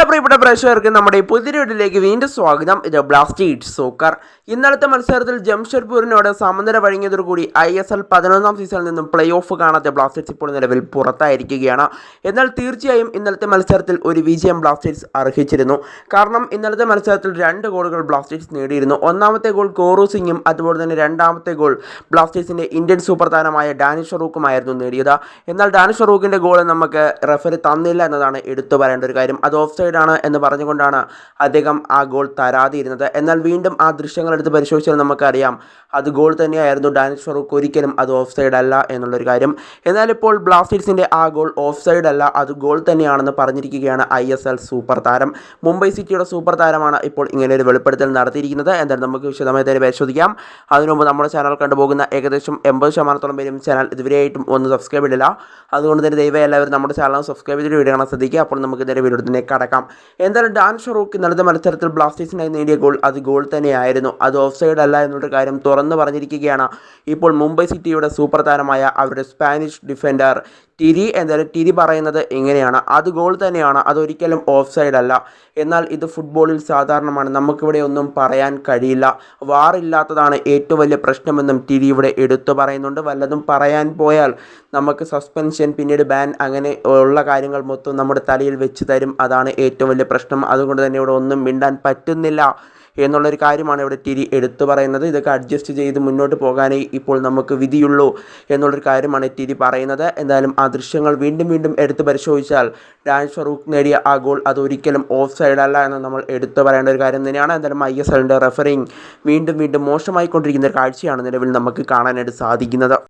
എല്ലാ പ്രിയപ്പെട്ട പ്രേക്ഷകർക്ക് നമ്മുടെ പുതിയ വീഡിയോയിലേക്ക് വീണ്ടും സ്വാഗതം. ഇത് ബ്ലാസ്റ്റേഴ്സ് സോക്കർ. ഇന്നലത്തെ മത്സരത്തിൽ ജംഷഡ്പൂരിനോട് സമനില വഴങ്ങിയതോടുകൂടി ISL 11ാം സീസണിൽ നിന്നും പ്ലേ ഓഫ് കാണാത്ത ബ്ലാസ്റ്റേഴ്സ് ഇപ്പോൾ നിലവിൽ പുറത്തായിരിക്കുകയാണ്. എന്നാൽ തീർച്ചയായും ഇന്നലത്തെ മത്സരത്തിൽ ഒരു വിജയം ബ്ലാസ്റ്റേഴ്സ് അർഹിച്ചിരുന്നു. കാരണം ഇന്നലത്തെ മത്സരത്തിൽ 2 ഗോളുകൾ ബ്ലാസ്റ്റേഴ്സ് നേടിയിരുന്നു. ഒന്നാമത്തെ ഗോൾ കോറു സിംഗും അതുപോലെ തന്നെ രണ്ടാമത്തെ ഗോൾ ബ്ലാസ്റ്റേഴ്സിൻ്റെ ഇന്ത്യൻ സൂപ്പർ താരമായ ഡാനിഷ് ഫറൂഖുമായിരുന്നു നേടിയത്. എന്നാൽ ഡാനിഷ് ഫറൂഖിൻ്റെ ഗോൾ നമുക്ക് റെഫറി തന്നില്ല എന്നതാണ് എടുത്തു പറയേണ്ട ഒരു കാര്യം. അത് ഓഫ് സൈഡ് ആണ് എന്ന് പറഞ്ഞുകൊണ്ടാണ് അദ്ദേഹം ആ ഗോൾ തരാതിരുന്നത്. എന്നാൽ വീണ്ടും ആ ദൃശ്യങ്ങളെടുത്ത് പരിശോധിച്ചാൽ നമുക്കറിയാം അത് ഗോൾ തന്നെയായിരുന്നു. ഡാനിഷ് ഫറൂഖ് ഒരിക്കലും അത് ഓഫ് സൈഡ് അല്ല എന്നുള്ളൊരു കാര്യം. എന്നാൽ ഇപ്പോൾ ബ്ലാസ്റ്റേഴ്സിൻ്റെ ആ ഗോൾ ഓഫ് സൈഡ് അല്ല, അത് ഗോൾ തന്നെയാണെന്ന് പറഞ്ഞിരിക്കുകയാണ് ISL സൂപ്പർ താരം. മുംബൈ സിറ്റിയുടെ സൂപ്പർ താരമാണ് ഇപ്പോൾ ഇങ്ങനെ ഒരു വെളിപ്പെടുത്തൽ നടത്തിയിരിക്കുന്നത്. എന്തായാലും നമുക്ക് വിശദമായി തന്നെ പരിശോധിക്കാം. അതിനു മുമ്പ് നമ്മുടെ ചാനൽ കണ്ടുപോകുന്ന ഏകദേശം 80% പേരും ചാനൽ ഇതുവരെയായിട്ടും ഒന്ന് സബ്സ്ക്രൈബ് ചെയ്തില്ല. അതുകൊണ്ട് തന്നെ ദയവായി എല്ലാവരും നമ്മുടെ ചാനൽ സബ്സ്ക്രൈബ് ചെയ്തിട്ട് വീഡിയോ കാണാൻ ശ്രദ്ധിക്കുക. അപ്പോൾ നമുക്ക് നേരെ വീഡിയോത്തിലേക്ക് കടക്കാം. എന്തായാലും ഡാനിഷ് ഫറൂഖ് ഇന്നലത്തെ മത്സരത്തിൽ ബ്ലാസ്റ്റേഴ്സിനായി നേടിയ ഗോൾ അത് ഗോൾ തന്നെയായിരുന്നു. അത് ഓഫ് സൈഡ് അല്ല എന്നുള്ള കാര്യം തുറന്നു പറഞ്ഞിരിക്കുകയാണ് ഇപ്പോൾ മുംബൈ സിറ്റിയുടെ സൂപ്പർ താരമായ അവരുടെ സ്പാനിഷ് ഡിഫൻഡർ ടിരി. എന്തായാലും ടിരി പറയുന്നത് ഇങ്ങനെയാണ്, അത് ഗോൾ തന്നെയാണ്, അതൊരിക്കലും ഓഫ് സൈഡ് അല്ല. എന്നാൽ ഇത് ഫുട്ബോളിൽ സാധാരണമാണ്, നമുക്കിവിടെ ഒന്നും പറയാൻ കഴിയില്ല. വാറില്ലാത്തതാണ് ഏറ്റവും വലിയ പ്രശ്നമെന്നും ടിരി ഇവിടെ എടുത്തു പറയുന്നുണ്ട്. വല്ലതും പറയാൻ പോയാൽ നമുക്ക് സസ്പെൻഷൻ, പിന്നീട് ബാൻ, അങ്ങനെ ഉള്ള കാര്യങ്ങൾ മൊത്തം നമ്മുടെ തലയിൽ വെച്ച് തരും. അതാണ് ഏറ്റവും വലിയ പ്രശ്നം. അതുകൊണ്ട് തന്നെ ഇവിടെ ഒന്നും മിണ്ടാൻ പറ്റുന്നില്ല എന്നുള്ളൊരു കാര്യമാണ് ഇവിടെ ടിരി എടുത്തു പറയുന്നത്. ഇതൊക്കെ അഡ്ജസ്റ്റ് ചെയ്ത് മുന്നോട്ട് പോകാനേ ഇപ്പോൾ നമുക്ക് വിധിയുള്ളൂ എന്നുള്ളൊരു കാര്യമാണ് ടിരി പറയുന്നത്. എന്തായാലും ആ ദൃശ്യങ്ങൾ വീണ്ടും വീണ്ടും എടുത്ത് പരിശോധിച്ചാൽ ഡാനിഷ് ഫറൂഖ് നേടിയ ആ ഗോൾ അതൊരിക്കലും ഓഫ് സൈഡ് അല്ല എന്ന് നമ്മൾ എടുത്തു പറയേണ്ട ഒരു കാര്യം തന്നെയാണ്. എന്തായാലും ISLൻ്റെ റെഫറിങ് വീണ്ടും വീണ്ടും മോശമായിക്കൊണ്ടിരിക്കുന്ന ഒരു കാഴ്ചയാണ് നിലവിൽ നമുക്ക് കാണാനായിട്ട് സാധിക്കുന്നത്.